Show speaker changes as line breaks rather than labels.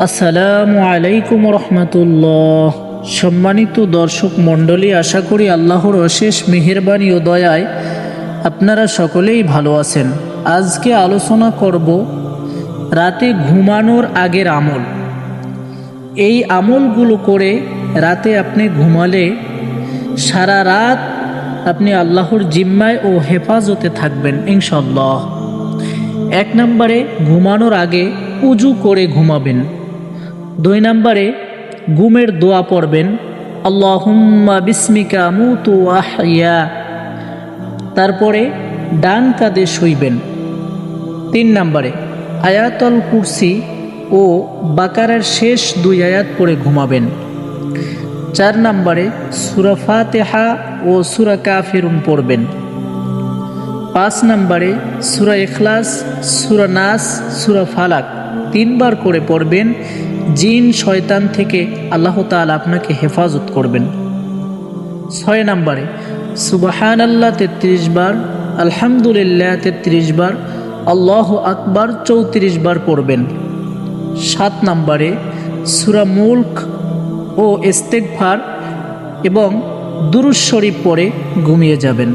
আসসালামু আলাইকুম রহমতুল্লাহ। সম্মানিত দর্শক মণ্ডলী, আশা করি আল্লাহর অশেষ মেহেরবানি ও দয়ায় আপনারা সকলেই ভালো আছেন। আজকে আলোচনা করব রাতে ঘুমানোর আগের আমল। এই আমলগুলো করে রাতে আপনি ঘুমালে সারা রাত আপনি আল্লাহর জিম্মায় ও হেফাজতে থাকবেন ইনশাআল্লাহ। 1 নম্বরে ঘুমানোর আগে উজু করে ঘুমাবেন। 2 নম্বরে ঘুমের দোয়া পড়বেন, আল্লাহুম্মা বিসমিকা আমুতু ওয়া আহইয়া। তারপরে ডান কাঁধে শুইবেন। 3 নম্বরে আয়াতুল কুরসি ও বাকারার শেষ 2 আয়াত পড়ে ঘুমাবেন। 4 নম্বরে সূরা ফাতিহা ও সূরা কাফিরুন পড়বেন। 5 নম্বরে সূরা ইখলাস, সূরা নাস, সূরা ফালাক 3 বার করে পড়বেন। জিন শয়তান থেকে আল্লাহ তাআলা আপনাকে হেফাজত করবেন। 6 নম্বরে সুবহানাল্লাহ 33 বার, আলহামদুলিল্লাহ 33 বার, আল্লাহু আকবার 34 বার পড়বেন। 7 নম্বরে সূরা মুলক ও ইস্তেগফার এবং দুরূদ শরীফ পড়ে ঘুমিয়ে যাবেন।